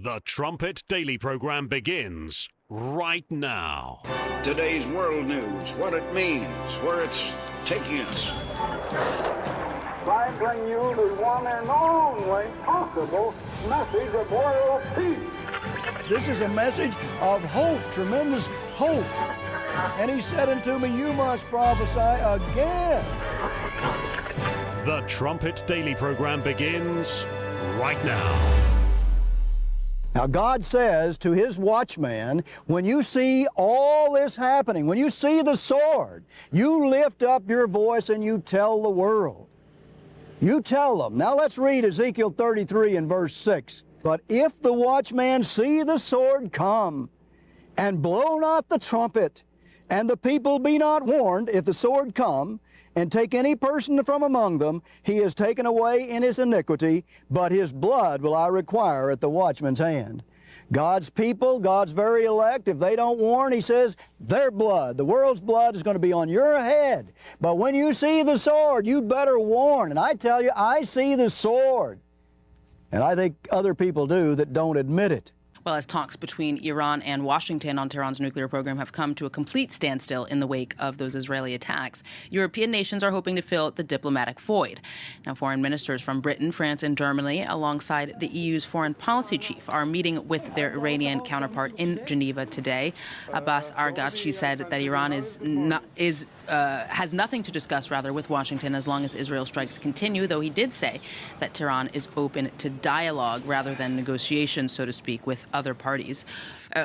The Trumpet Daily program begins right now. Today's world news, what it means, where it's taking us. I bring you the one and only possible message of world peace. This is a message of hope, tremendous hope. And he said unto me, you must prophesy again. The Trumpet Daily program begins right now. Now, God says to his watchman, when you see all this happening, when you see the sword, you lift up your voice and you tell the world. You tell them. Now, let's read Ezekiel 33 and verse 6. But if the watchman see the sword come, and blow not the trumpet, and the people be not warned, if the sword come, and take any person from among them, he is taken away in his iniquity, but his blood will I require at the watchman's hand. God's people, God's very elect, if they don't warn, he says, their blood, the world's blood is going to be on your head. But when you see the sword, you'd better warn. And I tell you, I see the sword. And I think other people do that don't admit it. Well, as talks between Iran and Washington on Tehran's nuclear program have come to a complete standstill in the wake of those Israeli attacks, European nations are hoping to fill the diplomatic void. Now, foreign ministers from Britain, France, and Germany, alongside the EU's foreign policy chief, are meeting with their Iranian counterpart in Geneva today. Abbas Araghchi said that Iran has nothing to discuss, with Washington as long as Israel strikes continue, though he did say that Tehran is open to dialogue rather than negotiations, so to speak, with other parties.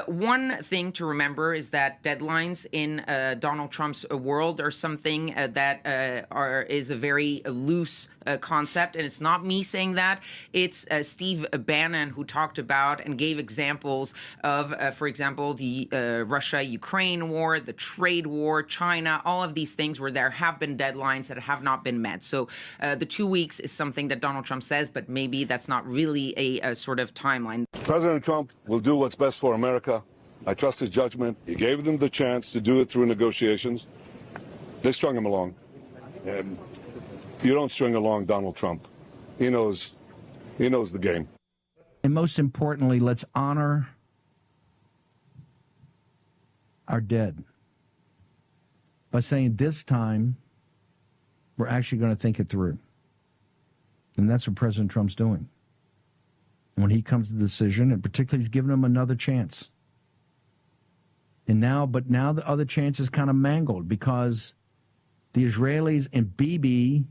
One thing to remember is that deadlines in Donald Trump's world are something that is a very loose concept, and it's not me saying that. It's Steve Bannon who talked about and gave examples of, for example, the Russia-Ukraine war, the trade war, China, all of these things where there have been deadlines that have not been met. So the 2 weeks is something that Donald Trump says, but maybe that's not really a sort of timeline. President Trump will do what's best for America. I trust his judgment. He gave them the chance to do it through negotiations. They strung him along. You don't string along Donald Trump. He knows the game. And most importantly, let's honor our dead by saying this time we're actually going to think it through. And that's what President Trump's doing. When he comes to the decision, and particularly he's giving them another chance. But now the other chance is kind of mangled because the Israelis and Bibi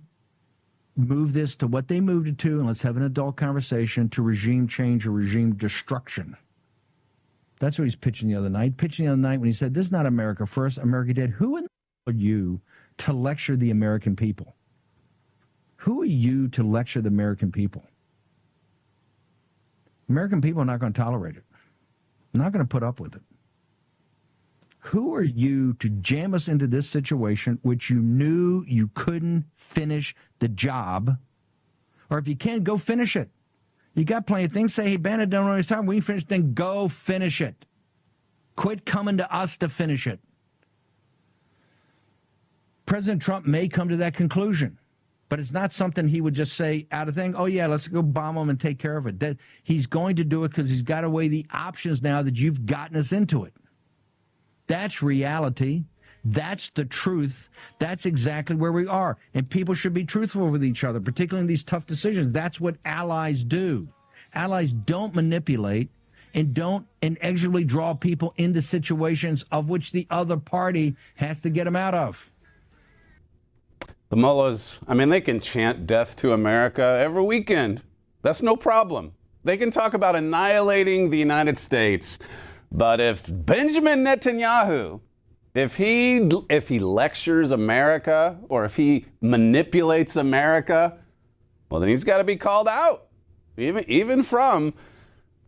moved this to what they moved it to, and let's have an adult conversation, to regime change or regime destruction. That's what he's pitching the other night. When he said, this is not America first, America dead. Who in the are you to lecture the American people? Who are you to lecture the American people? American people are not going to tolerate it. They're not going to put up with it. Who are you to jam us into this situation which you knew you couldn't finish the job? Or if you can, go finish it. You got plenty of things. Say, hey, Bannon, don't know his time. When you finish, then go finish it. Quit coming to us to finish it. President Trump may come to that conclusion. But it's not something he would just say out of thing, oh, yeah, let's go bomb him and take care of it. That he's going to do it because he's got to weigh the options now that you've gotten us into it. That's reality. That's the truth. That's exactly where we are. And people should be truthful with each other, particularly in these tough decisions. That's what allies do. Allies don't manipulate and don't inexorably draw people into situations of which the other party has to get them out of. The mullahs, they can chant death to America every weekend. That's no problem. They can talk about annihilating the United States. But if Benjamin Netanyahu, if he lectures America or if he manipulates America, well, then he's got to be called out, even from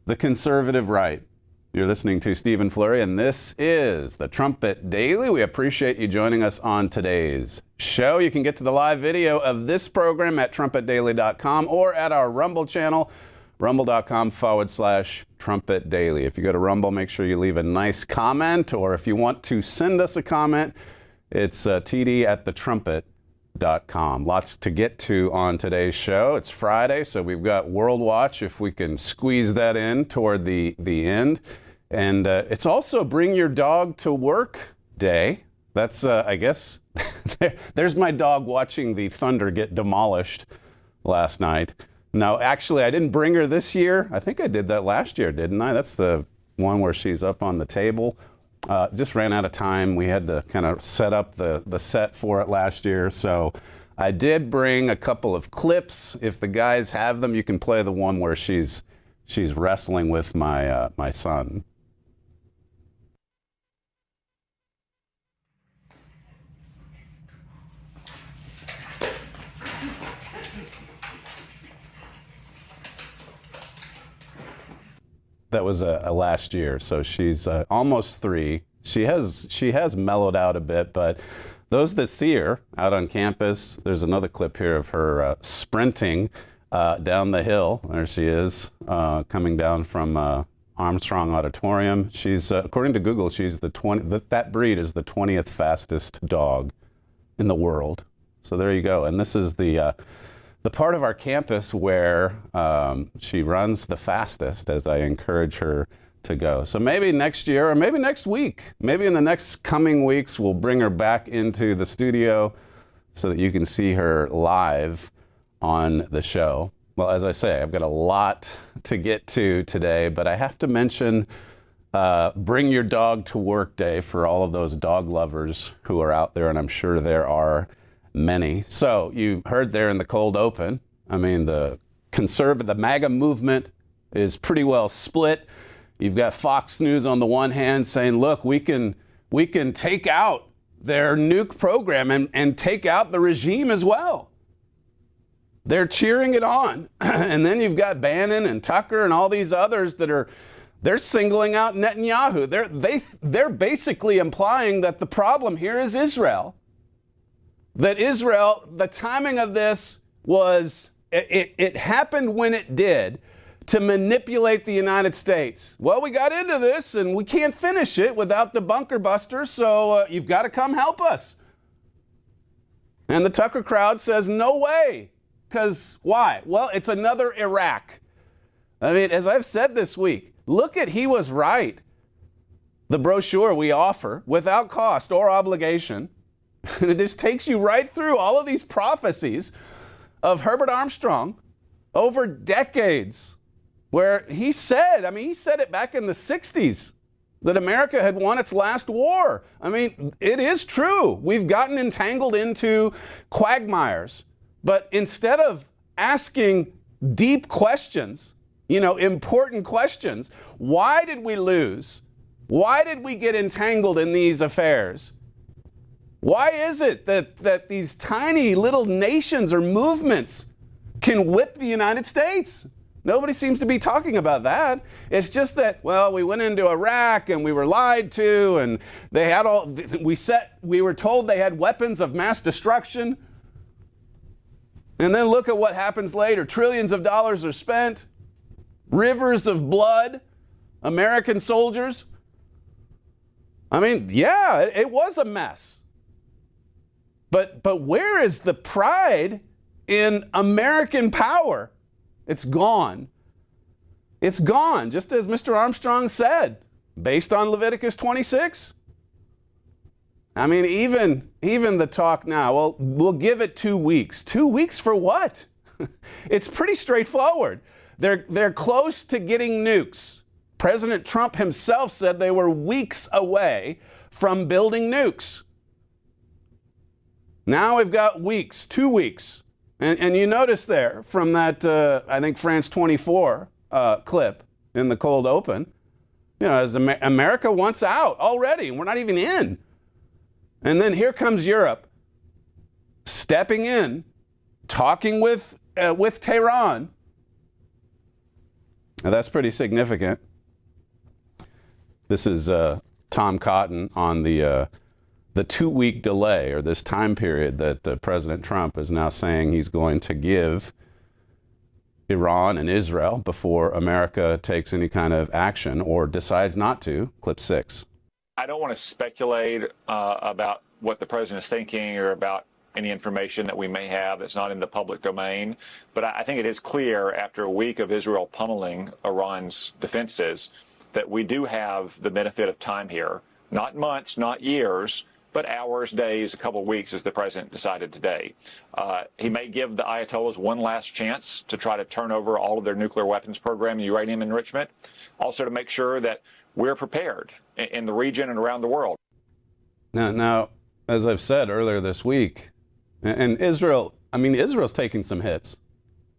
the conservative right. You're listening to Stephen Flurry, and this is the Trumpet Daily. We appreciate you joining us on today's show. You can get to the live video of this program at trumpetdaily.com or at our Rumble channel, rumble.com/Trumpet Daily. If you go to Rumble, make sure you leave a nice comment, or if you want to send us a comment, it's td@thetrumpet.com. radio.com. Lots to get to on today's show. It's Friday, so we've got WorldWatch, if we can squeeze that in toward the end. And it's also Bring Your Dog to Work Day. That's, I guess, there's my dog watching the Thunder get demolished last night. No, actually, I didn't bring her this year. I think I did that last year, didn't I? That's the one where she's up on the table. Just ran out of time. We had to kind of set up the set for it last year. So I did bring a couple of clips. If the guys have them, you can play the one where she's wrestling with my son. That was a last year, so she's almost 3. She has mellowed out a bit, but those that see her out on campus, there's another clip here of her sprinting down the hill. There she is, coming down from Armstrong Auditorium. She's, according to Google, she's that breed is the 20th fastest dog in the world. So there you go. And this is the part of our campus where she runs the fastest, as I encourage her to go. So maybe next year, or maybe next week, maybe in the next coming weeks, we'll bring her back into the studio so that you can see her live on the show. Well, as I say, I've got a lot to get to today, but I have to mention Bring Your Dog to Work Day for all of those dog lovers who are out there, and I'm sure there are many. So you heard there in the cold open, I mean, the MAGA movement is pretty well split. You've got Fox News on the one hand saying, look, we can take out their nuke program and take out the regime as well. They're cheering it on. And then you've got Bannon and Tucker and all these others they're singling out Netanyahu. They're basically implying that the problem here is Israel. That Israel, the timing of this was, it happened when it did to manipulate the United States. Well, we got into this and we can't finish it without the bunker busters, so you've got to come help us. And the Tucker crowd says, no way. Because why? Well, it's another Iraq. I mean, as I've said this week, look at He Was Right, the brochure we offer without cost or obligation. And it just takes you right through all of these prophecies of Herbert Armstrong over decades, where he said it back in the 60s, that America had won its last war. I mean, it is true. We've gotten entangled into quagmires. But instead of asking deep questions, important questions, why did we lose? Why did we get entangled in these affairs? Why is it that these tiny little nations or movements can whip the United States? Nobody seems to be talking about that. It's just that, well, we went into Iraq and we were lied to, and they had we were told they had weapons of mass destruction. And then look at what happens later. Trillions of dollars are spent, rivers of blood, American soldiers. I mean, yeah, it was a mess. But where is the pride in American power? It's gone. It's gone, just as Mr. Armstrong said, based on Leviticus 26. I mean, even the talk now, well, we'll give it 2 weeks. 2 weeks for what? It's pretty straightforward. They're close to getting nukes. President Trump himself said they were weeks away from building nukes. Now we've got weeks, 2 weeks. And you notice there from that, I think, France 24 clip in the cold open, as America wants out already, and we're not even in. And then here comes Europe stepping in, talking with Tehran. Now, that's pretty significant. This is Tom Cotton on the 2-week delay, or this time period that President Trump is now saying he's going to give Iran and Israel before America takes any kind of action or decides not to. Clip 6. I don't want to speculate about what the president is thinking or about any information that we may have that's not in the public domain. But I think it is clear after a week of Israel pummeling Iran's defenses that we do have the benefit of time here. Not months, not years, but hours, days, a couple of weeks, as the president decided today. He may give the Ayatollahs one last chance to try to turn over all of their nuclear weapons program and uranium enrichment, also to make sure that we're prepared in the region and around the world. Now, as I've said earlier this week, and Israel, I mean, Israel's taking some hits.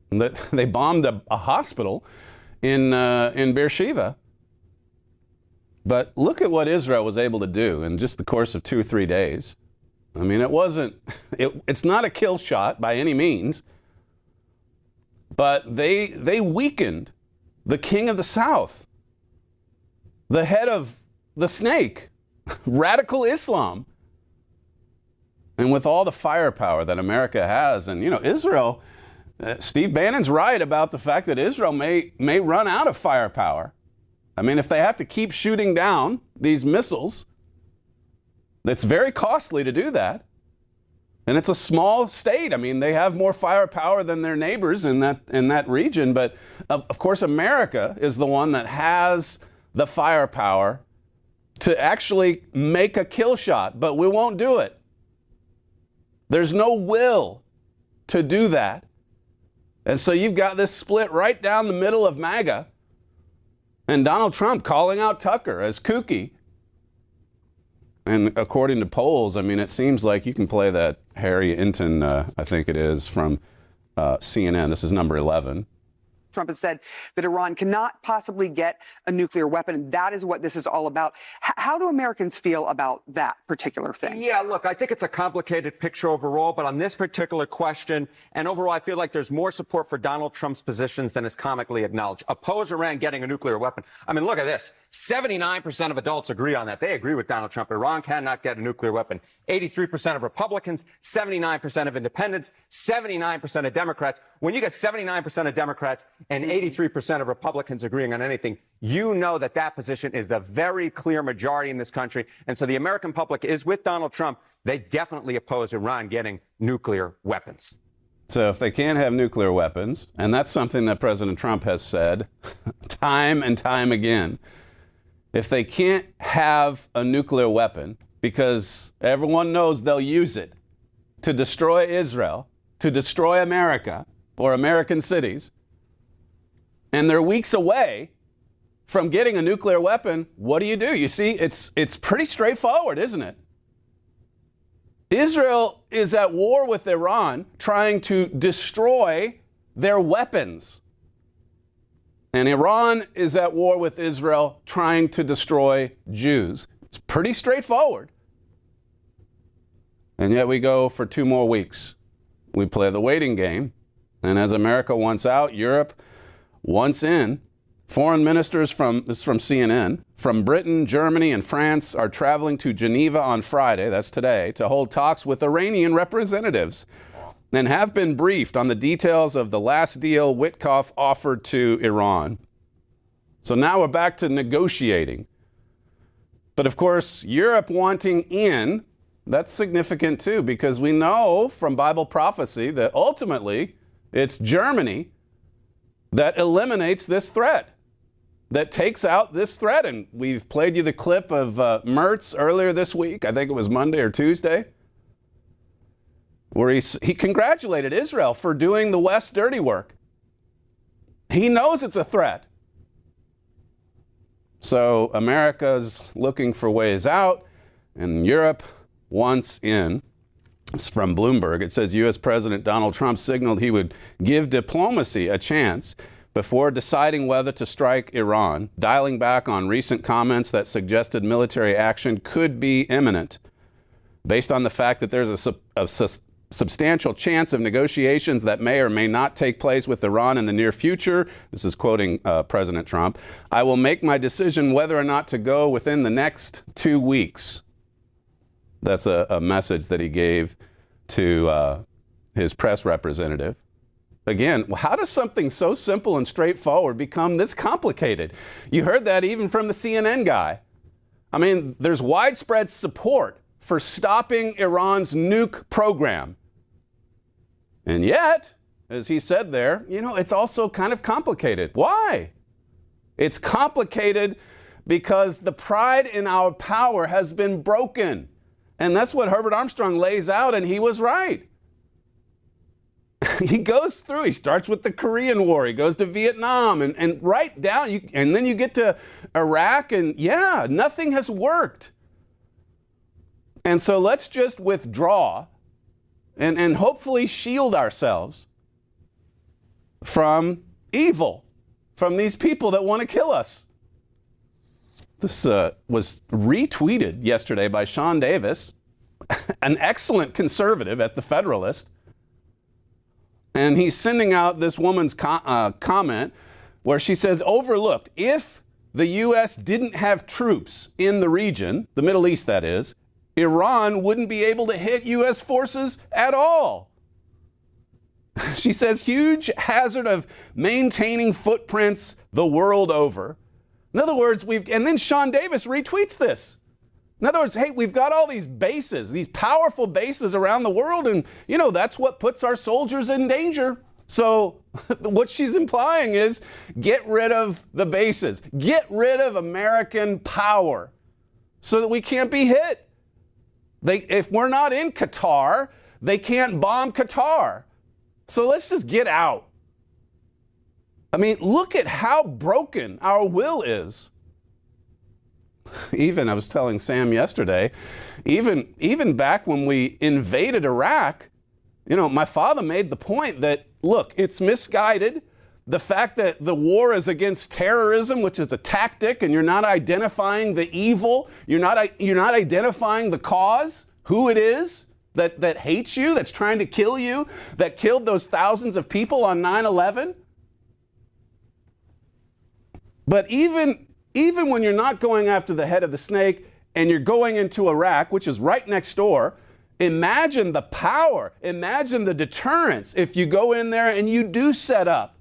They bombed a hospital in Beersheba. But look at what Israel was able to do in just the course of 2 or 3 days. I mean, it's not a kill shot by any means, but they weakened the king of the South, the head of the snake, radical Islam. And with all the firepower that America has, and, you know, Israel, Steve Bannon's right about the fact that Israel may run out of firepower. I mean, if they have to keep shooting down these missiles, it's very costly to do that. And it's a small state. I mean, they have more firepower than their neighbors in that region. But of course, America is the one that has the firepower to actually make a kill shot, but we won't do it. There's no will to do that. And so you've got this split right down the middle of MAGA. And Donald Trump calling out Tucker as kooky. And according to polls, I mean, it seems like you can play that Harry Inton, I think it is, from CNN. This is number 11. Trump has said that Iran cannot possibly get a nuclear weapon. That is what this is all about. How do Americans feel about that particular thing? Yeah, look, I think it's a complicated picture overall, but on this particular question, and overall, I feel like there's more support for Donald Trump's positions than is comically acknowledged. Oppose Iran getting a nuclear weapon. I mean, look at this. 79% of adults agree on that. They agree with Donald Trump. Iran cannot get a nuclear weapon. 83% of Republicans, 79% of independents, 79% of Democrats. When you get 79% of Democrats and 83% of Republicans agreeing on anything, you know that that position is the very clear majority in this country. And so the American public is with Donald Trump. They definitely oppose Iran getting nuclear weapons. So if they can't have nuclear weapons, and that's something that President Trump has said time and time again, if they can't have a nuclear weapon, because everyone knows they'll use it to destroy Israel, to destroy America or American cities, and they're weeks away from getting a nuclear weapon, what do? You see, it's pretty straightforward, isn't it? Israel is at war with Iran, trying to destroy their weapons. And Iran is at war with Israel, trying to destroy Jews. It's pretty straightforward. And yet we go for 2 more weeks. We play the waiting game. And as America wants out, Europe wants in. Foreign ministers this is from CNN, from Britain, Germany, and France are traveling to Geneva on Friday, that's today, to hold talks with Iranian representatives and have been briefed on the details of the last deal Witkoff offered to Iran. So now we're back to negotiating. But of course, Europe wanting in, that's significant too, because we know from Bible prophecy that ultimately it's Germany that eliminates this threat, that takes out this threat. And we've played you the clip of Merz earlier this week. I think it was Monday or Tuesday, where he congratulated Israel for doing the West's dirty work. He knows it's a threat. So America's looking for ways out, and Europe wants in. It's from Bloomberg. It says U.S. President Donald Trump signaled he would give diplomacy a chance before deciding whether to strike Iran, dialing back on recent comments that suggested military action could be imminent. Based on the fact that there's a substantial chance of negotiations that may or may not take place with Iran in the near future, this is quoting President Trump, I will make my decision whether or not to go within the next 2 weeks. That's a message that he gave to his press representative. Again, how does something so simple and straightforward become this complicated? You heard that even from the CNN guy. I mean, there's widespread support for stopping Iran's nuke program. And yet, as he said there, it's also kind of complicated. Why? It's complicated because the pride in our power has been broken. And that's what Herbert Armstrong lays out, and he was right. He goes through, he starts with the Korean War, he goes to Vietnam, and right down, and then you get to Iraq, and yeah, nothing has worked. And so let's just withdraw and hopefully shield ourselves from evil, from these people that want to kill us. This was retweeted yesterday by Sean Davis, an excellent conservative at The Federalist. And he's sending out this woman's comment where she says, overlooked, if the U.S. didn't have troops in the region, the Middle East that is, Iran wouldn't be able to hit U.S. forces at all. She says, huge hazard of maintaining footprints the world over. In other words, and then Sean Davis retweets this. In other words, hey, we've got all these bases, these powerful bases around the world, and, that's what puts our soldiers in danger. So what she's implying is get rid of the bases, get rid of American power so that we can't be hit. If we're not in Qatar, they can't bomb Qatar. So let's just get out. I mean, look at how broken our will is. Even, I was telling Sam yesterday, even back when we invaded Iraq, my father made the point that, look, it's misguided. The fact that the war is against terrorism, which is a tactic, and you're not identifying the evil, you're not identifying the cause, who it is that hates you, that's trying to kill you, that killed those thousands of people on 9/11. But even when you're not going after the head of the snake and you're going into Iraq, which is right next door, imagine the power, imagine the deterrence if you go in there and you do set up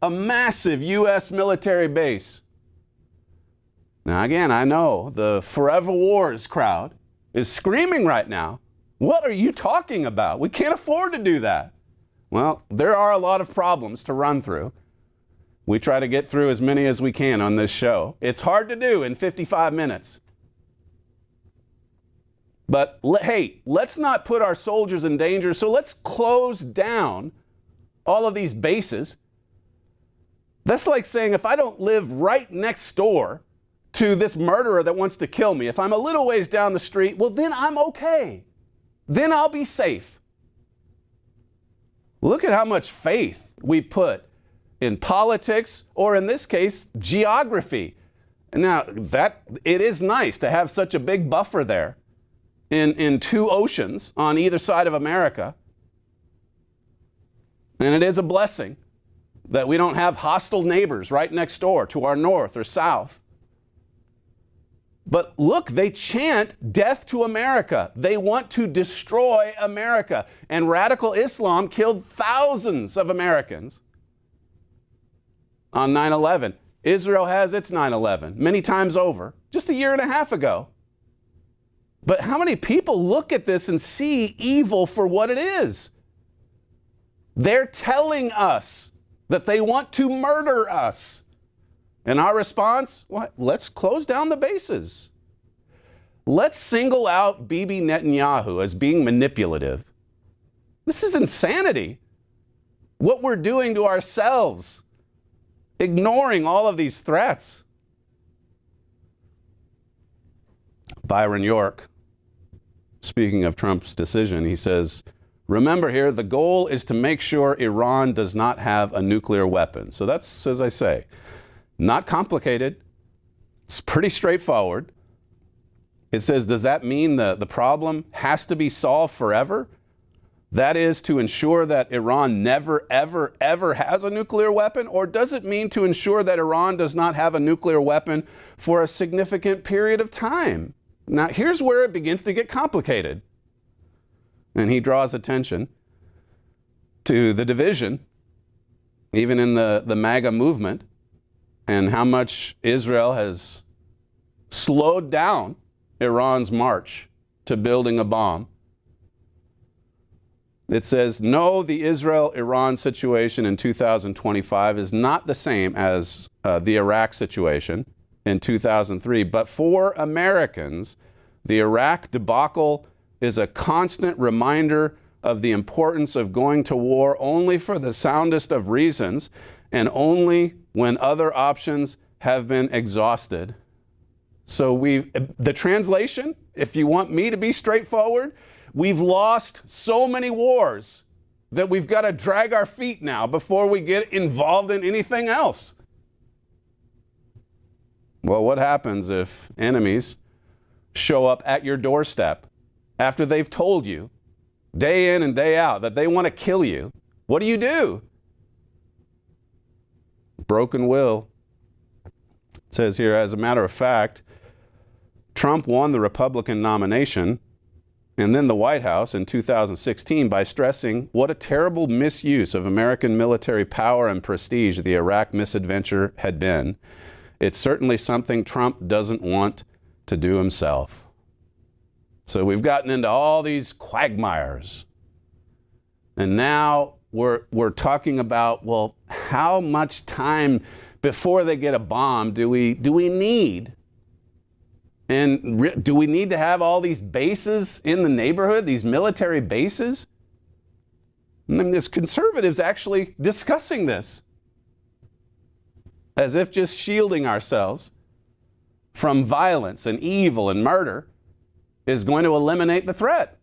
a massive U.S. military base. Now, again, I know the Forever Wars crowd is screaming right now, what are you talking about? We can't afford to do that. Well, there are a lot of problems to run through. We try to get through as many as we can on this show. It's hard to do in 55 minutes. But hey, let's not put our soldiers in danger, so let's close down all of these bases. That's like saying if I don't live right next door to this murderer that wants to kill me, if I'm a little ways down the street, well, then I'm okay. Then I'll be safe. Look at how much faith we put in politics, or in this case, geography. Now, it is nice to have such a big buffer there in two oceans on either side of America. And it is a blessing that we don't have hostile neighbors right next door to our north or south. But look, they chant death to America. They want to destroy America. And radical Islam killed thousands of Americans on 9/11. Israel has its 9/11 many times over, just a year and a half ago. But how many people look at this and see evil for what it is? They're telling us that they want to murder us. And our response, what? Let's close down the bases. Let's single out Bibi Netanyahu as being manipulative. This is insanity. What we're doing to ourselves, ignoring all of these threats. Byron York, speaking of Trump's decision, he says, remember here, the goal is to make sure Iran does not have a nuclear weapon. So that's, as I say, not complicated. It's pretty straightforward. It says, does that mean the problem has to be solved forever? That is to ensure that Iran never, ever, ever has a nuclear weapon? Or does it mean to ensure that Iran does not have a nuclear weapon for a significant period of time? Now, here's where it begins to get complicated. And he draws attention to the division, even in the MAGA movement, and how much Israel has slowed down Iran's march to building a bomb. It says, no, the Israel-Iran situation in 2025 is not the same as the Iraq situation in 2003. But for Americans, the Iraq debacle is a constant reminder of the importance of going to war only for the soundest of reasons and only when other options have been exhausted. So the translation, if you want me to be straightforward, we've lost so many wars that we've got to drag our feet now before we get involved in anything else. Well, what happens if enemies show up at your doorstep after they've told you day in and day out that they want to kill you? What do? Broken will. It says here, as a matter of fact, Trump won the Republican nomination and then the White House in 2016 by stressing what a terrible misuse of American military power and prestige the Iraq misadventure had been. It's certainly something Trump doesn't want to do himself. So we've gotten into all these quagmires. And now we're talking about, well, how much time before they get a bomb do we need? And do we need to have all these bases in the neighborhood, these military bases? I mean, there's conservatives actually discussing this as if just shielding ourselves from violence and evil and murder is going to eliminate the threat.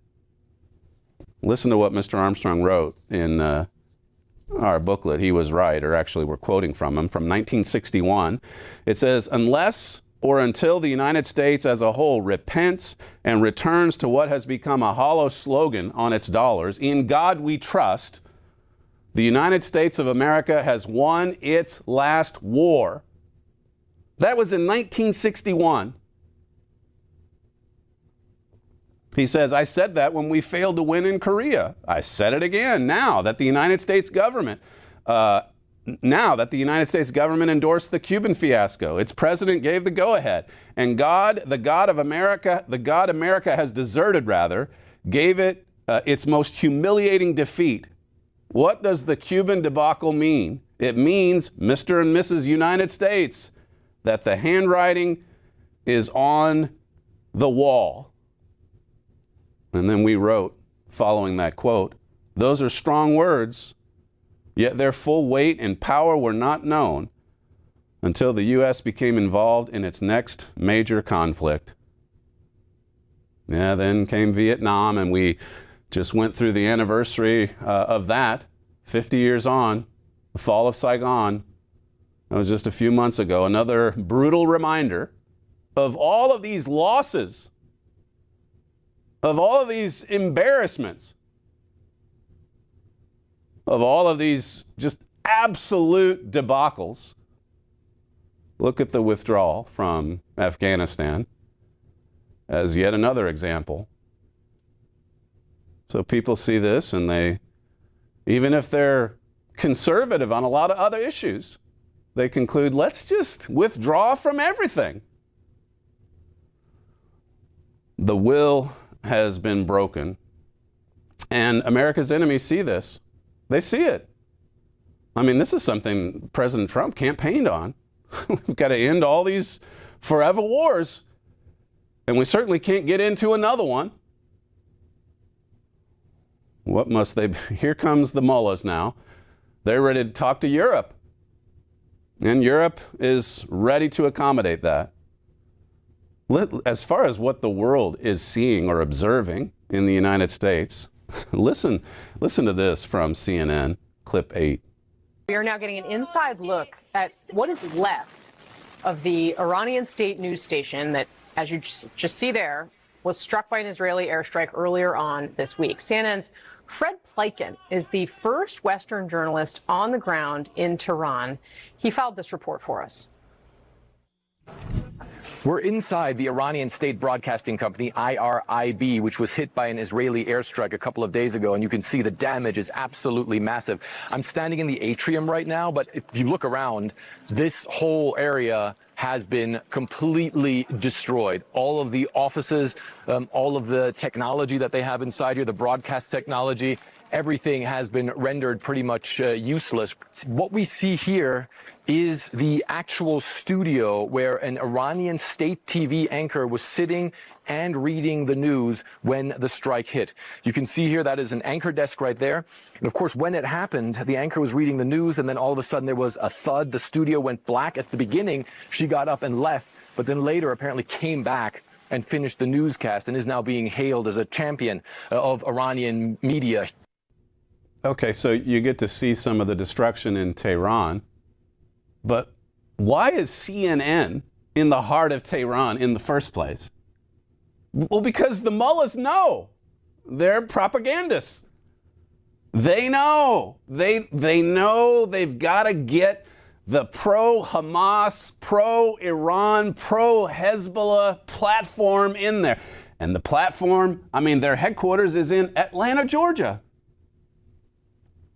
Listen to what Mr. Armstrong wrote in our booklet. He was right, or actually we're quoting from him, from 1961. It says, unless or until the United States as a whole repents and returns to what has become a hollow slogan on its dollars, in God we trust, the United States of America has won its last war. That was in 1961. He says, I said that when we failed to win in Korea. I said it again now that the United States government endorsed the Cuban fiasco. Its president gave the go-ahead. And God, the God of America, the God America has deserted, rather, gave it its most humiliating defeat. What does the Cuban debacle mean? It means, Mr. and Mrs. United States, that the handwriting is on the wall. And then we wrote, following that quote, those are strong words, yet their full weight and power were not known until the U.S. became involved in its next major conflict. Yeah, then came Vietnam, and we just went through the anniversary of that, 50 years on, the fall of Saigon. That was just a few months ago. Another brutal reminder of all of these losses, of all of these embarrassments, of all of these just absolute debacles. Look at the withdrawal from Afghanistan as yet another example. So people see this and they, even if they're conservative on a lot of other issues, they conclude, let's just withdraw from everything. The will has been broken, and America's enemies see this. They see it. I mean, this is something President Trump campaigned on. We've got to end all these forever wars, and we certainly can't get into another one. What must they be? Here comes the mullahs now. They're ready to talk to Europe, and Europe is ready to accommodate that. As far as what the world is seeing or observing in the United States, listen to this from CNN, clip 8. We are now getting an inside look at what is left of the Iranian state news station that, as you just see there, was struck by an Israeli airstrike earlier on this week. CNN's Fred Pleitgen is the first Western journalist on the ground in Tehran. He filed this report for us. We're inside the Iranian state broadcasting company, IRIB, which was hit by an Israeli airstrike a couple of days ago, and you can see the damage is absolutely massive. I'm standing in the atrium right now, but if you look around, this whole area has been completely destroyed. All of the offices, all of the technology that they have inside here, the broadcast technology, everything has been rendered pretty much useless. What we see here is the actual studio where an Iranian state TV anchor was sitting and reading the news when the strike hit. You can see here that is an anchor desk right there. And of course, when it happened, the anchor was reading the news, and then all of a sudden there was a thud. The studio went black. At the beginning, she got up and left, but then later apparently came back and finished the newscast and is now being hailed as a champion of Iranian media. Okay, so you get to see some of the destruction in Tehran, but why is CNN in the heart of Tehran in the first place? Well, because the mullahs know. They're propagandists. They know. They know they've got to get the pro-Hamas, pro-Iran, pro-Hezbollah platform in there. And the platform, I mean, their headquarters is in Atlanta, Georgia.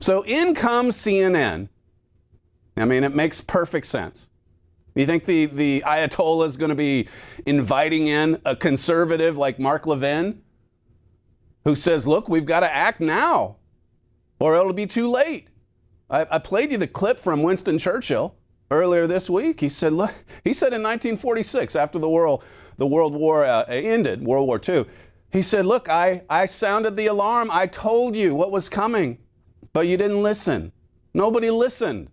So in comes CNN. I mean, it makes perfect sense. You think the Ayatollah is going to be inviting in a conservative like Mark Levin, who says, look, we've got to act now or it'll be too late. I played you the clip from Winston Churchill earlier this week. He said, look, he said in 1946, after the World War ended, World War II, he said, look, I sounded the alarm. I told you what was coming, but you didn't listen. Nobody listened.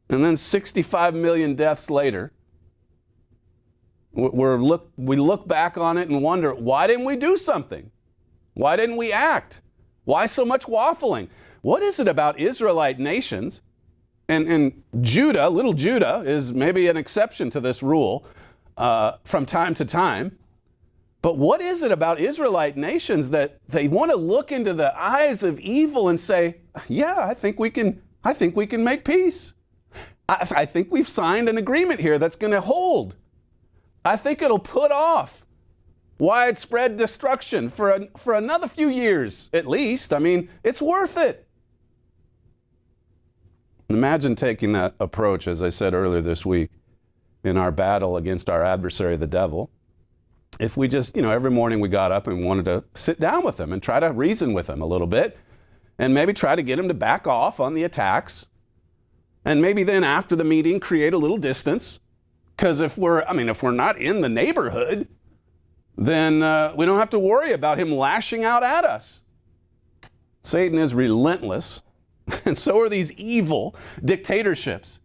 And then 65 million deaths later, we look back on it and wonder, why didn't we do something? Why didn't we act? Why so much waffling? What is it about Israelite nations? And Judah, little Judah, is maybe an exception to this rule from time to time. But what is it about Israelite nations that they want to look into the eyes of evil and say, yeah, I think we can make peace. I think we've signed an agreement here that's going to hold. I think it'll put off widespread destruction for another few years, at least. I mean, it's worth it. Imagine taking that approach, as I said earlier this week, in our battle against our adversary, the devil. If we just, every morning we got up and wanted to sit down with him and try to reason with him a little bit, and maybe try to get him to back off on the attacks. And maybe then after the meeting, create a little distance. Because if we're not in the neighborhood, then we don't have to worry about him lashing out at us. Satan is relentless, and so are these evil dictatorships.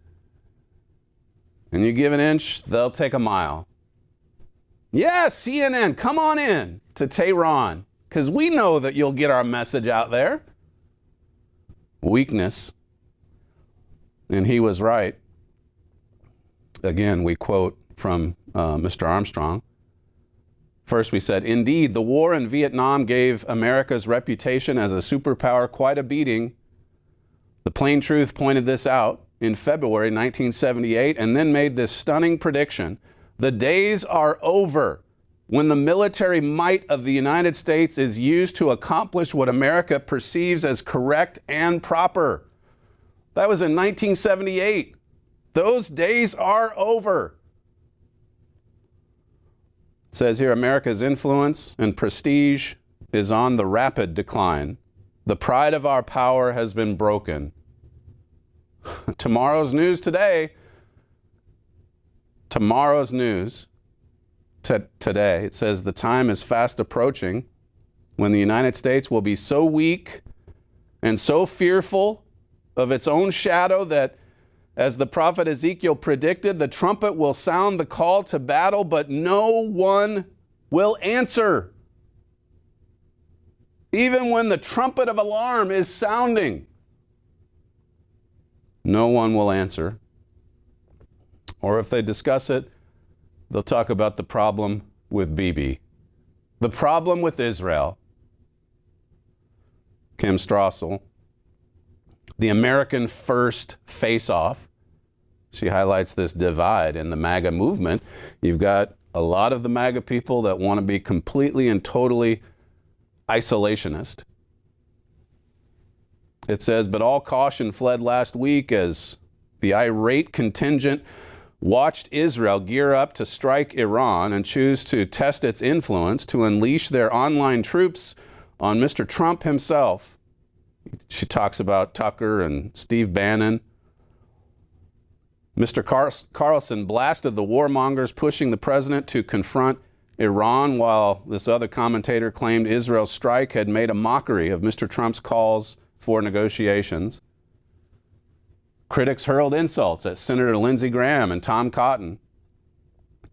And you give an inch, they'll take a mile. Yeah, CNN, come on in to Tehran, because we know that you'll get our message out there. Weakness. And he was right. Again, we quote from Mr. Armstrong. First, we said, indeed, the war in Vietnam gave America's reputation as a superpower quite a beating. The Plain Truth pointed this out in February 1978 and then made this stunning prediction. The days are over when the military might of the United States is used to accomplish what America perceives as correct and proper. That was in 1978. Those days are over. It says here, America's influence and prestige is on the rapid decline. The pride of our power has been broken. Tomorrow's news today. Tomorrow's news today. It says the time is fast approaching when the United States will be so weak and so fearful of its own shadow that, as the prophet Ezekiel predicted, the trumpet will sound the call to battle, but no one will answer. Even when the trumpet of alarm is sounding, no one will answer. Or if they discuss it, they'll talk about the problem with Bibi, the problem with Israel. Kim Strassel, the American First face-off. She highlights this divide in the MAGA movement. You've got a lot of the MAGA people that want to be completely and totally isolationist. It says, but all caution fled last week as the irate contingent watched Israel gear up to strike Iran and choose to test its influence to unleash their online troops on Mr. Trump himself. She talks about Tucker and Steve Bannon. Mr. Carlson blasted the warmongers pushing the president to confront Iran, while this other commentator claimed Israel's strike had made a mockery of Mr. Trump's calls for negotiations. Critics hurled insults at Senator Lindsey Graham and Tom Cotton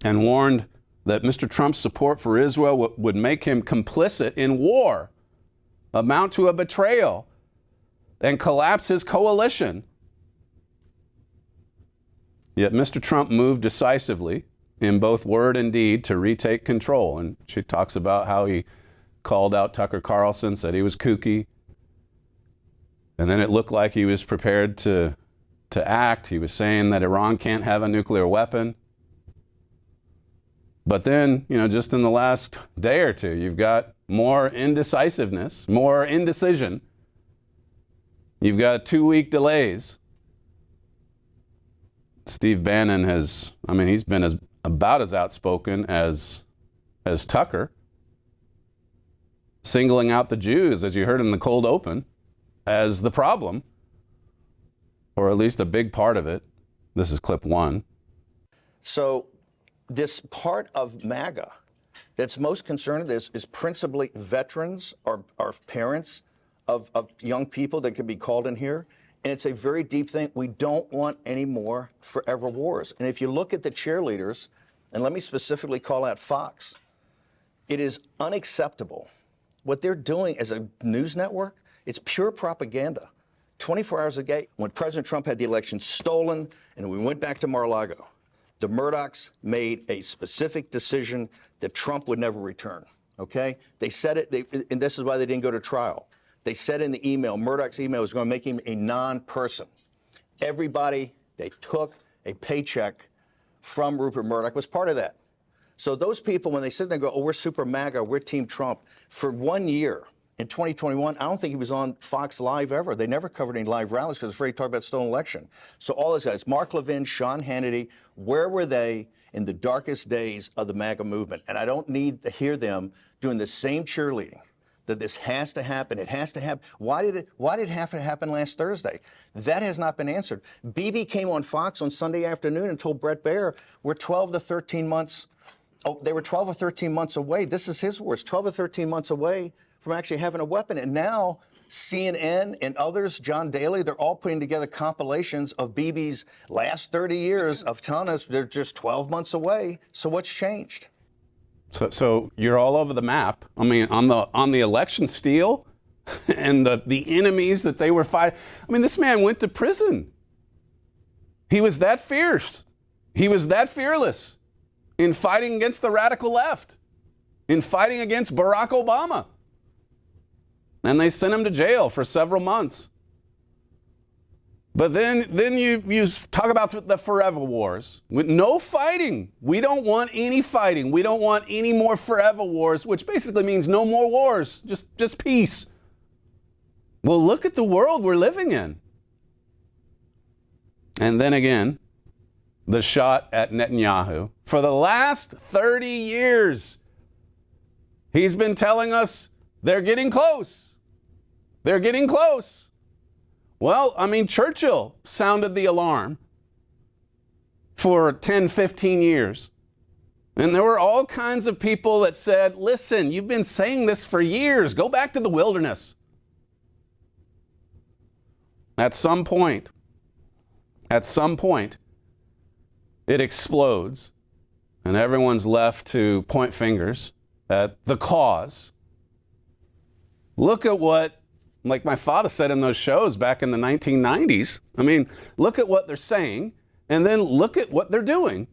and warned that Mr. Trump's support for Israel would make him complicit in war, amount to a betrayal, and collapse his coalition. Yet Mr. Trump moved decisively in both word and deed to retake control. And she talks about how he called out Tucker Carlson, said he was kooky. And then it looked like he was prepared to act. He was saying that Iran can't have a nuclear weapon. But then, just in the last day or two, you've got more indecisiveness, more indecision. You've got 2-week delays. Steve Bannon he's been about as outspoken as Tucker, singling out the Jews, as you heard in the cold open, as the problem, or at least a big part of it. This is clip 1. So this part of MAGA that's most concerned with this is principally veterans or parents of young people that could be called in here. And it's a very deep thing. We don't want any more forever wars. And if you look at the cheerleaders, and let me specifically call out Fox, it is unacceptable. What they're doing as a news network, it's pure propaganda. 24 hours a day, when President Trump had the election stolen and we went back to Mar-a-Lago, the Murdochs made a specific decision that Trump would never return, okay? They said it, and this is why they didn't go to trial. They said in the email, Murdoch's email was going to make him a non-person. Everybody, they took a paycheck from Rupert Murdoch, was part of that. So those people, when they sit there and go, oh, we're super MAGA, we're Team Trump, for 1 year, in 2021, I don't think he was on Fox Live ever. They never covered any live rallies because they're afraid to talk about stolen election. So all those guys, Mark Levin, Sean Hannity, where were they in the darkest days of the MAGA movement? And I don't need to hear them doing the same cheerleading that this has to happen. It has to happen. Why did it have to happen last Thursday? That has not been answered. Bibi came on Fox on Sunday afternoon and told Bret Baier, we're 12 to 13 months. Oh, they were 12 or 13 months away. This is his words, 12 or 13 months away from actually having a weapon. And now CNN and others, John Daly, they're all putting together compilations of Bibi's last 30 years of telling us they're just 12 months away. So what's changed? So you're all over the map. I mean, on the election steal and the enemies that they were fighting. I mean, this man went to prison. He was that fierce. He was that fearless in fighting against the radical left, in fighting against Barack Obama. And they sent him to jail for several months. But then you talk about the forever wars. With no fighting. We don't want any fighting. We don't want any more forever wars, which basically means no more wars, just peace. Well, look at the world we're living in. And then again, the shot at Netanyahu. For the last 30 years, he's been telling us they're getting close. They're getting close. Well, I mean, Churchill sounded the alarm for 10, 15 years. And there were all kinds of people that said, listen, you've been saying this for years. Go back to the wilderness. At some point, it explodes, and everyone's left to point fingers at the cause. Look at what, like my father said in those shows back in the 1990s, I mean, look at what they're saying, and then look at what they're doing.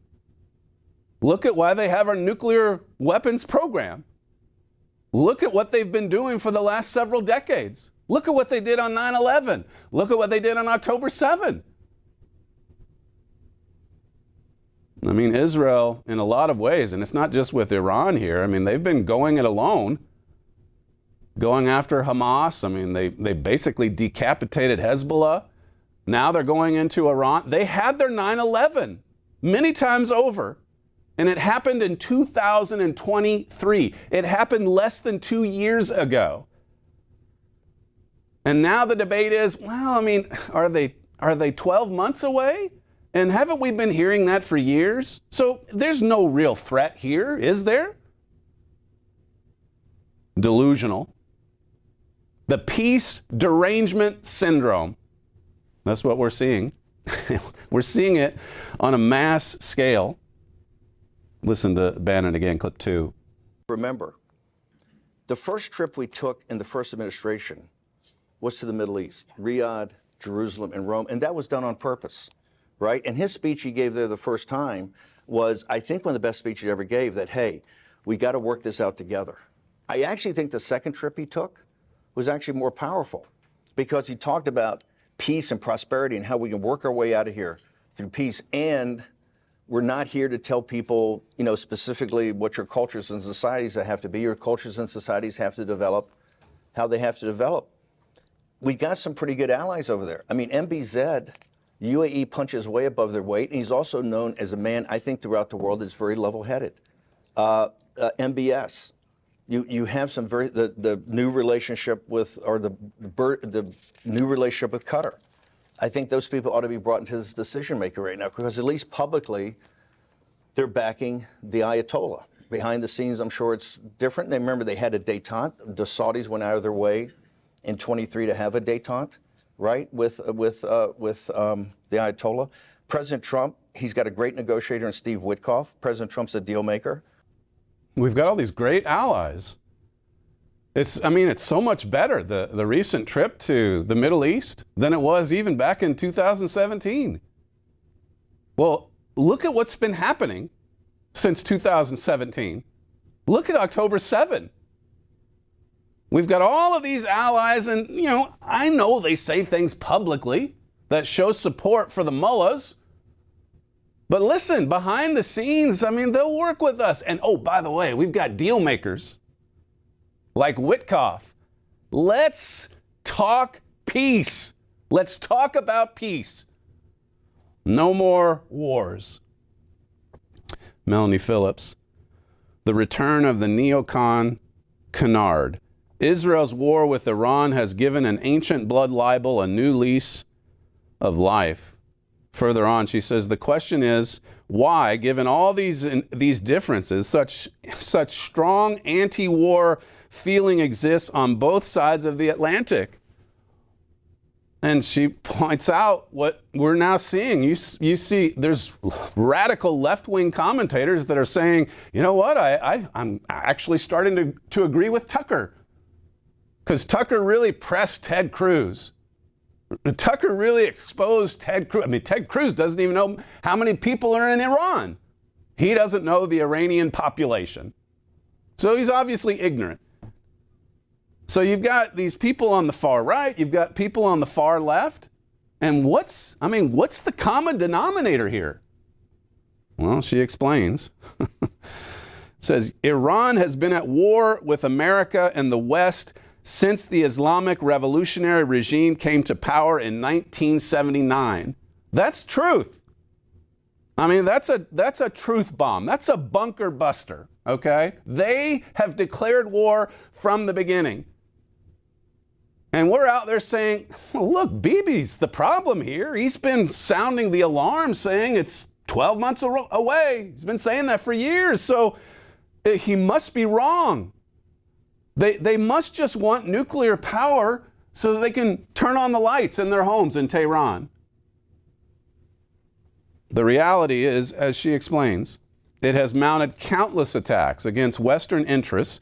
Look at why they have our nuclear weapons program. Look at what they've been doing for the last several decades. Look at what they did on 9/11. Look at what they did on October 7. I mean, Israel, in a lot of ways, and it's not just with Iran here, I mean, they've been going it alone, going after Hamas. I mean, they basically decapitated Hezbollah. Now they're going into Iran. They had their 9/11 many times over. And it happened in 2023. It happened less than 2 years ago. And now the debate is, well, I mean, are they 12 months away? And haven't we been hearing that for years? So there's no real threat here, is there? Delusional. The peace derangement syndrome. That's what we're seeing. We're seeing it on a mass scale. Listen to Bannon again, clip 2. Remember, the first trip we took in the first administration was to the Middle East, Riyadh, Jerusalem, and Rome, and that was done on purpose, right? And his speech he gave there the first time was, I think, one of the best speeches he ever gave, that, hey, we got to work this out together. I actually think the second trip he took was actually more powerful because he talked about peace and prosperity and how we can work our way out of here through peace. And we're not here to tell people, you know, specifically what your cultures and societies have to be. Your cultures and societies have to develop how they have to develop. We got some pretty good allies over there. I mean, MBZ, UAE punches way above their weight, and he's also known as a man, I think, throughout the world that's very level-headed. MBS, you have some the new relationship with, or the new relationship with Qatar. I think those people ought to be brought into this decision maker right now because at least publicly, they're backing the Ayatollah. Behind the scenes, I'm sure it's different. They remember they had a détente. The Saudis went out of their way in 23 to have a détente, right, with the Ayatollah. President Trump, he's got a great negotiator in Steve Witkoff. President Trump's a deal maker. We've got all these great allies. It's so much better, the recent trip to the Middle East, than it was even back in 2017. Well, look at what's been happening since 2017. Look at October 7. We've got all of these allies, and, you know, I know they say things publicly that show support for the mullahs. But listen, behind the scenes, I mean, they'll work with us. And, oh, by the way, we've got deal makers like Witkoff. Let's talk peace. Let's talk about peace. No more wars. Melanie Phillips. The return of the neocon canard. Israel's war with Iran has given an ancient blood libel a new lease of life. Further on, she says, the question is, why, given all these differences, such strong anti-war feeling exists on both sides of the Atlantic? And she points out what we're now seeing. You see, there's radical left-wing commentators that are saying, you know what, I'm actually starting to agree with Tucker. Because Tucker really pressed Ted Cruz. Tucker really exposed Ted Cruz. I mean, Ted Cruz doesn't even know how many people are in Iran. He doesn't know the Iranian population. So he's obviously ignorant. So you've got these people on the far right, you've got people on the far left. And what's the common denominator here? Well, she explains. It says, Iran has been at war with America and the West since the Islamic revolutionary regime came to power in 1979. That's truth. I mean, that's a truth bomb. That's a bunker buster, okay? They have declared war from the beginning. And we're out there saying, well, look, Bibi's the problem here. He's been sounding the alarm saying it's 12 months away. He's been saying that for years. So he must be wrong. They must just want nuclear power so that they can turn on the lights in their homes in Tehran. The reality is, as she explains, it has mounted countless attacks against Western interests,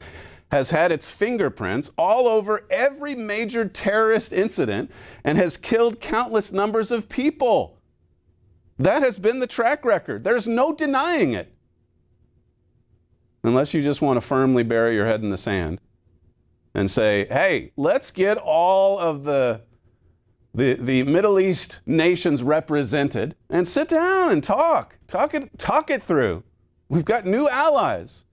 has had its fingerprints all over every major terrorist incident, and has killed countless numbers of people. That has been the track record. There's no denying it. Unless you just want to firmly bury your head in the sand and say, hey, let's get all of the Middle East nations represented and sit down and talk it through. We've got new allies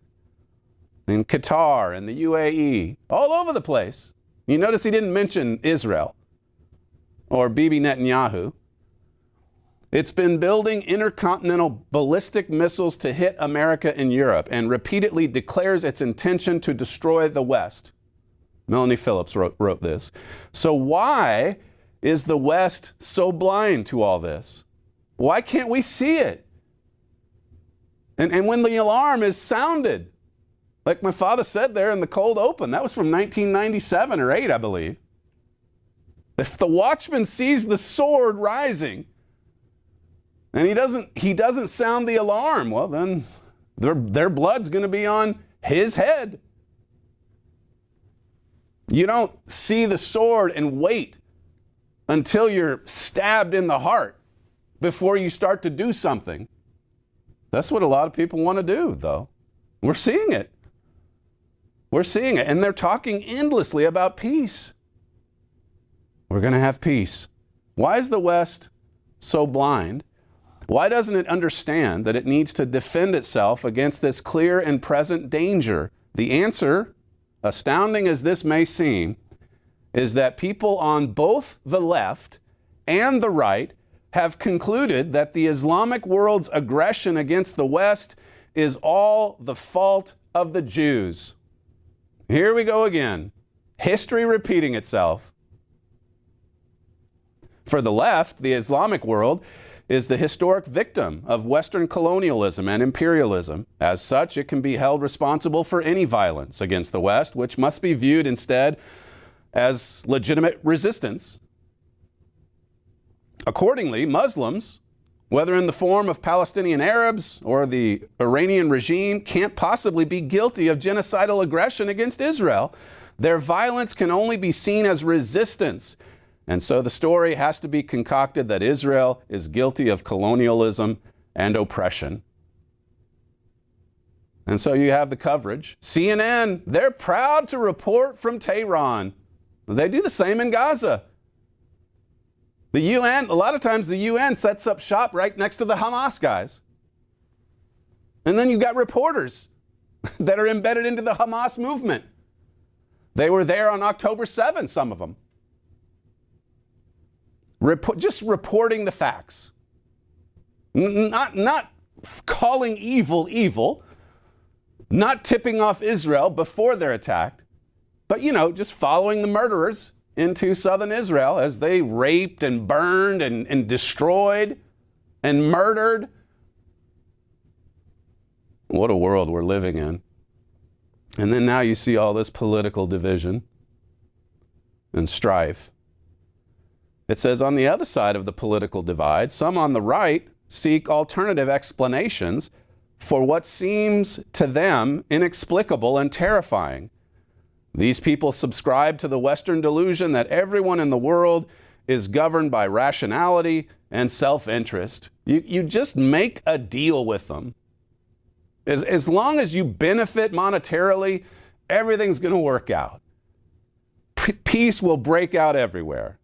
in Qatar and the UAE, all over the place. You notice he didn't mention Israel or Bibi Netanyahu. It's been building intercontinental ballistic missiles to hit America and Europe and repeatedly declares its intention to destroy the West. Melanie Phillips wrote this. So why is the West so blind to all this? Why can't we see it? And when the alarm is sounded, like my father said there in the cold open, that was from 1997 or 8, I believe. If the watchman sees the sword rising and he doesn't sound the alarm, well, then their blood's going to be on his head. You don't see the sword and wait until you're stabbed in the heart before you start to do something. That's what a lot of people want to do, though. We're seeing it. We're seeing it. And they're talking endlessly about peace. We're going to have peace. Why is the West so blind? Why doesn't it understand that it needs to defend itself against this clear and present danger? The answer, astounding as this may seem, is that people on both the left and the right have concluded that the Islamic world's aggression against the West is all the fault of the Jews. Here we go again. History repeating itself. For the left, the Islamic world is the historic victim of Western colonialism and imperialism. As such, it can be held responsible for any violence against the West, which must be viewed instead as legitimate resistance. Accordingly, Muslims, whether in the form of Palestinian Arabs or the Iranian regime, can't possibly be guilty of genocidal aggression against Israel. Their violence can only be seen as resistance. And so the story has to be concocted that Israel is guilty of colonialism and oppression. And so you have the coverage. CNN, they're proud to report from Tehran. They do the same in Gaza. The UN, a lot of times the UN sets up shop right next to the Hamas guys. And then you've got reporters that are embedded into the Hamas movement. They were there on October 7th, some of them. Just reporting the facts. Not calling evil, not tipping off Israel before they're attacked, but, just following the murderers into southern Israel as they raped and burned and destroyed and murdered. What a world we're living in. And then now you see all this political division and strife. It says on the other side of the political divide, some on the right seek alternative explanations for what seems to them inexplicable and terrifying. These people subscribe to the Western delusion that everyone in the world is governed by rationality and self-interest. You just make a deal with them. As long as you benefit monetarily, everything's going to work out. Peace will break out everywhere.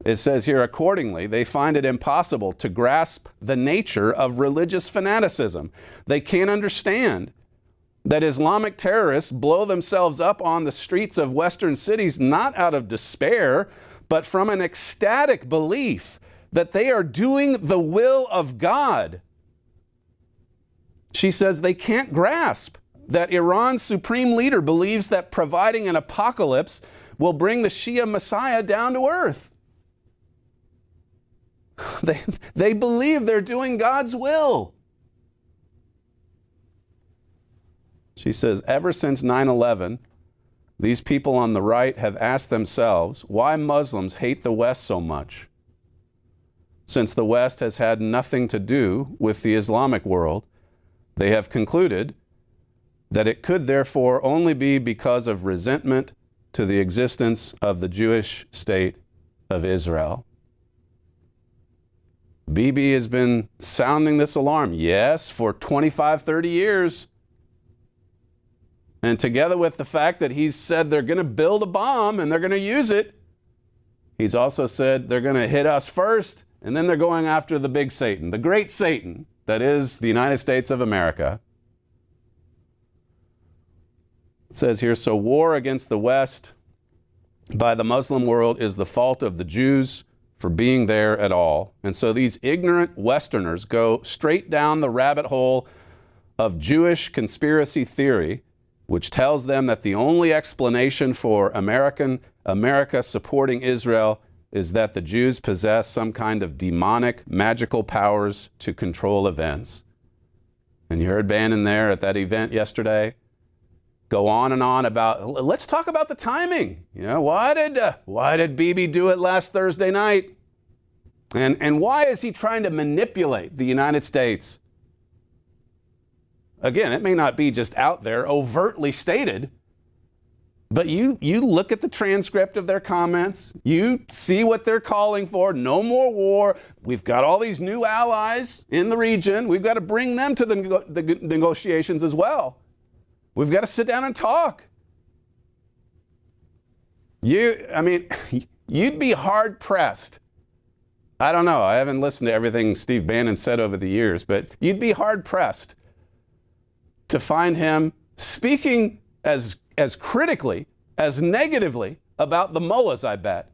It says here, accordingly, they find it impossible to grasp the nature of religious fanaticism. They can't understand that Islamic terrorists blow themselves up on the streets of Western cities not out of despair, but from an ecstatic belief that they are doing the will of God. She says they can't grasp that Iran's supreme leader believes that providing an apocalypse will bring the Shia Messiah down to earth. They believe they're doing God's will. She says, ever since 9/11, these people on the right have asked themselves why Muslims hate the West so much. Since the West has had nothing to do with the Islamic world, they have concluded that it could therefore only be because of resentment to the existence of the Jewish state of Israel. Bibi has been sounding this alarm, yes, for 25, 30 years. And together with the fact that he's said they're going to build a bomb and they're going to use it, he's also said they're going to hit us first and then they're going after the big Satan, the great Satan that is the United States of America. It says here, so war against the West by the Muslim world is the fault of the Jews for being there at all. And so these ignorant Westerners go straight down the rabbit hole of Jewish conspiracy theory, which tells them that the only explanation for America supporting Israel is that the Jews possess some kind of demonic, magical powers to control events. And you heard Bannon there at that event yesterday go on and on about, let's talk about the timing. You know, why did Bibi do it last Thursday night? And why is he trying to manipulate the United States? Again, it may not be just out there overtly stated, but you look at the transcript of their comments, you see what they're calling for, no more war. We've got all these new allies in the region. We've got to bring them to the negotiations as well. We've got to sit down and talk. You'd be hard pressed. I don't know. I haven't listened to everything Steve Bannon said over the years, but you'd be hard pressed to find him speaking as critically, as negatively about the mullahs, I bet,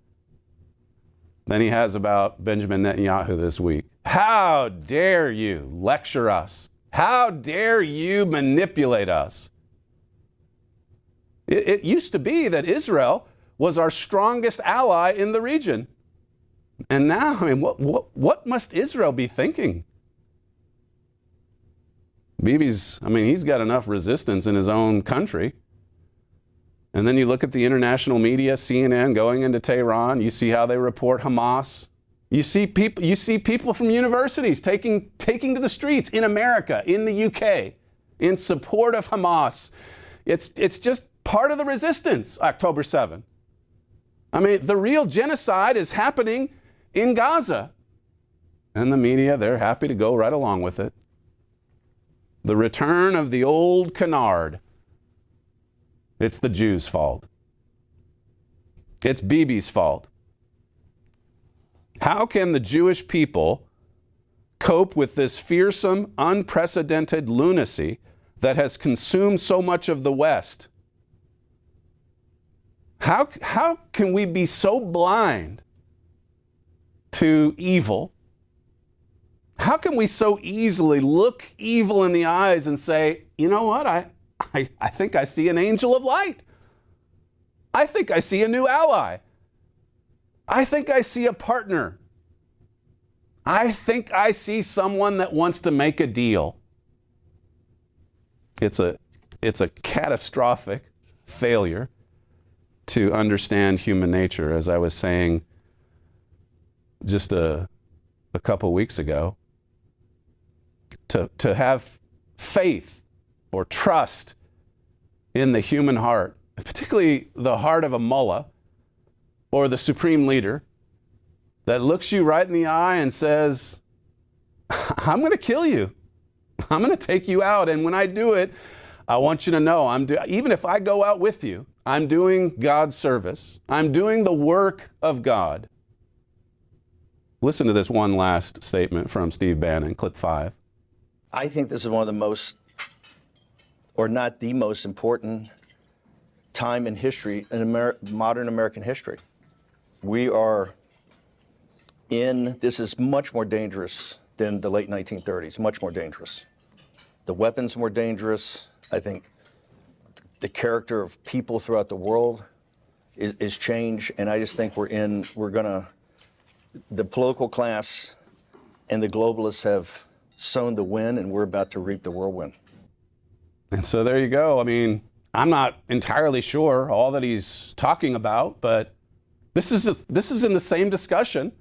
than he has about Benjamin Netanyahu this week. How dare you lecture us? How dare you manipulate us? It used to be that Israel was our strongest ally in the region. And now, what must Israel be thinking? Bibi's, he's got enough resistance in his own country. And then you look at the international media, CNN going into Tehran, you see how they report Hamas. You see people from universities taking to the streets in America, in the UK, in support of Hamas. It's just part of the resistance, October 7. The real genocide is happening in Gaza. And the media, they're happy to go right along with it. The return of the old canard. It's the Jews' fault. It's Bibi's fault. How can the Jewish people cope with this fearsome, unprecedented lunacy that has consumed so much of the West? How can we be so blind to evil? How can we so easily look evil in the eyes and say, you know what, I think I see an angel of light. I think I see a new ally. I think I see a partner. I think I see someone that wants to make a deal. It's a catastrophic failure to understand human nature, as I was saying just a couple weeks ago. To have faith or trust in the human heart, particularly the heart of a mullah or the supreme leader that looks you right in the eye and says, I'm going to kill you. I'm going to take you out. And when I do it, I want you to know, even if I go out with you, I'm doing God's service. I'm doing the work of God. Listen to this one last statement from Steve Bannon, clip 5. I think this is one of the most, or not the most important time in history, in modern American history. We are this is much more dangerous than the late 1930s, much more dangerous. The weapons more dangerous. I think the character of people throughout the world is changed, and I just think the political class and the globalists have sown the wind, and we're about to reap the whirlwind. And so there you go. I'm not entirely sure all that he's talking about, but this is in the same discussion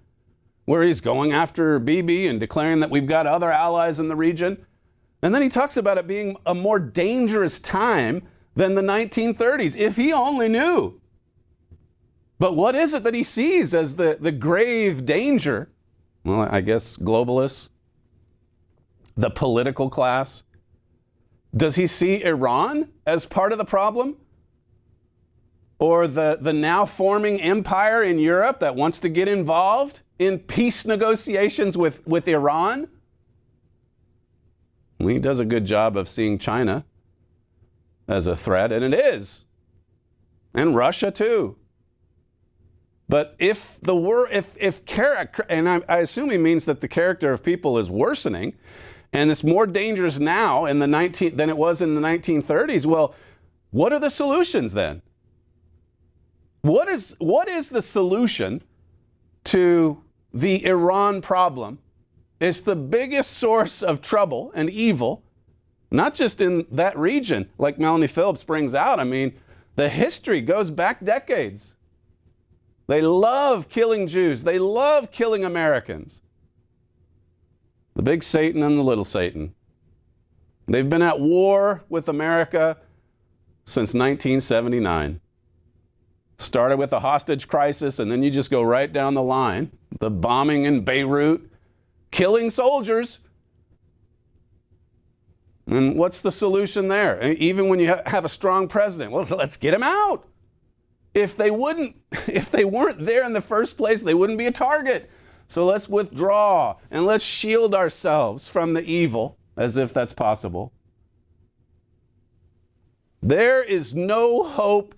where he's going after Bibi and declaring that we've got other allies in the region. And then he talks about it being a more dangerous time than the 1930s, if he only knew. But what is it that he sees as the grave danger? Well, I guess globalists, the political class. Does he see Iran as part of the problem? Or the now forming empire in Europe that wants to get involved in peace negotiations with Iran? Well, he does a good job of seeing China as a threat, and it is. And Russia too. But if character, and I assume he means that the character of people is worsening, and it's more dangerous now than it was in the 1930s, well, what are the solutions then? What is the solution to the Iran problem? It's the biggest source of trouble and evil, not just in that region, like Melanie Phillips brings out. I mean, the history goes back decades. They love killing Jews. They love killing Americans. The big Satan and the little Satan. They've been at war with America since 1979. Started with the hostage crisis, and then you just go right down the line. The bombing in Beirut, killing soldiers. And what's the solution there? Even when you have a strong president, well, let's get him out. If they weren't there in the first place, they wouldn't be a target. So let's withdraw and let's shield ourselves from the evil, as if that's possible. There is no hope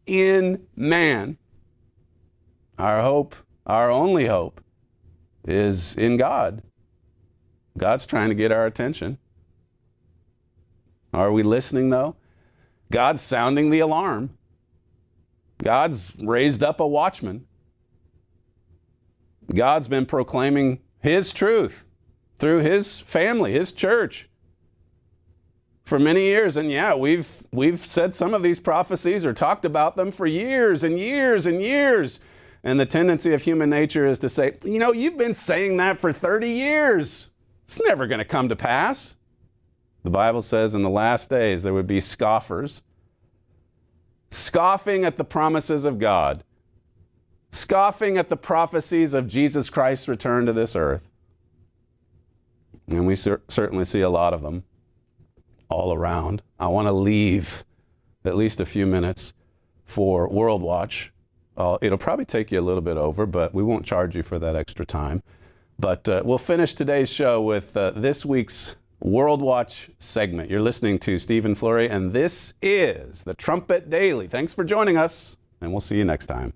in man. Our hope, our only hope, is in God. God's trying to get our attention. Are we listening, though? God's sounding the alarm. God's raised up a watchman. God's been proclaiming His truth through His family, His church, for many years. And yeah, we've said some of these prophecies or talked about them for years and years and years. And the tendency of human nature is to say, you've been saying that for 30 years. It's never going to come to pass. The Bible says in the last days there would be scoffers, scoffing at the promises of God, scoffing at the prophecies of Jesus Christ's return to this earth. And we certainly see a lot of them all around. I want to leave at least a few minutes for WorldWatch. It'll probably take you a little bit over, but we won't charge you for that extra time. But we'll finish today's show with this week's WorldWatch segment. You're listening to Stephen Flurry, and this is the Trumpet Daily. Thanks for joining us, and we'll see you next time.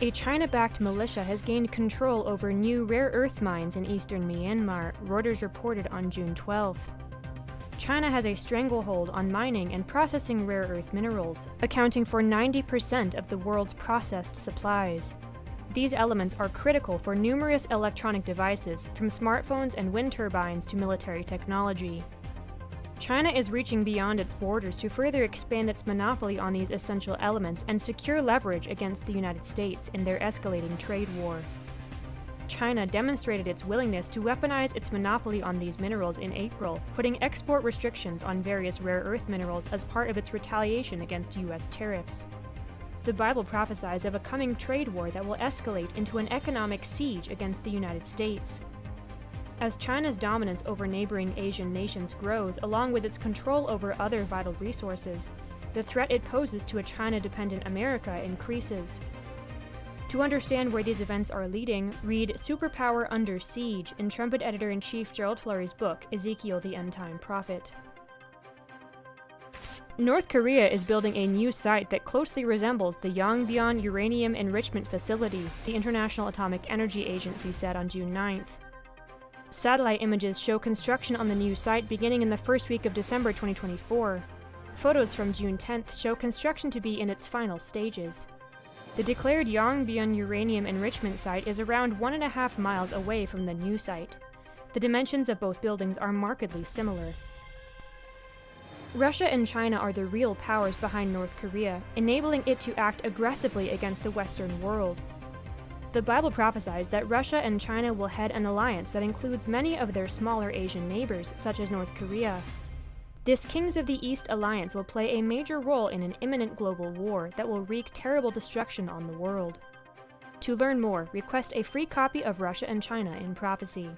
A China-backed militia has gained control over new rare earth mines in eastern Myanmar, Reuters reported on June 12th. China has a stranglehold on mining and processing rare earth minerals, accounting for 90% of the world's processed supplies. These elements are critical for numerous electronic devices, from smartphones and wind turbines to military technology. China is reaching beyond its borders to further expand its monopoly on these essential elements and secure leverage against the United States in their escalating trade war. China demonstrated its willingness to weaponize its monopoly on these minerals in April, putting export restrictions on various rare earth minerals as part of its retaliation against U.S. tariffs. The Bible prophesies of a coming trade war that will escalate into an economic siege against the United States. As China's dominance over neighboring Asian nations grows, along with its control over other vital resources, the threat it poses to a China-dependent America increases. To understand where these events are leading, read Superpower Under Siege in Trumpet Editor-in-Chief Gerald Flurry's book, Ezekiel the End-Time Prophet. North Korea is building a new site that closely resembles the Yongbyon Uranium Enrichment Facility, the International Atomic Energy Agency said on June 9th. Satellite images show construction on the new site beginning in the first week of December 2024. Photos from June 10th show construction to be in its final stages. The declared Yongbyon Uranium Enrichment Site is around 1.5 miles away from the new site. The dimensions of both buildings are markedly similar. Russia and China are the real powers behind North Korea, enabling it to act aggressively against the Western world. The Bible prophesies that Russia and China will head an alliance that includes many of their smaller Asian neighbors, such as North Korea. This Kings of the East alliance will play a major role in an imminent global war that will wreak terrible destruction on the world. To learn more, request a free copy of Russia and China in Prophecy.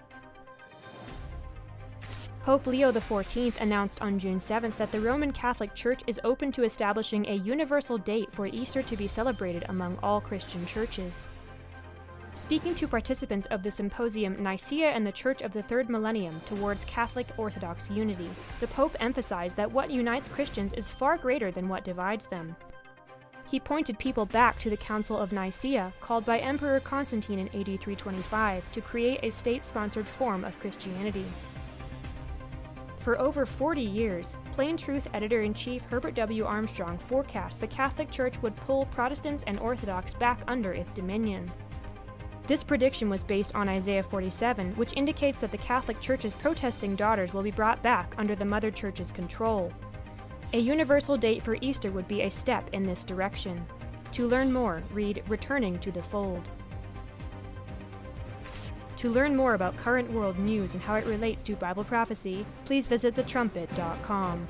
Pope Leo XIV announced on June 7th that the Roman Catholic Church is open to establishing a universal date for Easter to be celebrated among all Christian churches. Speaking to participants of the symposium Nicaea and the Church of the Third Millennium Towards Catholic Orthodox Unity, the Pope emphasized that what unites Christians is far greater than what divides them. He pointed people back to the Council of Nicaea, called by Emperor Constantine in AD 325 to create a state-sponsored form of Christianity. For over 40 years, Plain Truth Editor-in-Chief Herbert W. Armstrong forecast the Catholic Church would pull Protestants and Orthodox back under its dominion. This prediction was based on Isaiah 47, which indicates that the Catholic Church's protesting daughters will be brought back under the Mother Church's control. A universal date for Easter would be a step in this direction. To learn more, read Returning to the Fold. To learn more about current world news and how it relates to Bible prophecy, please visit thetrumpet.com.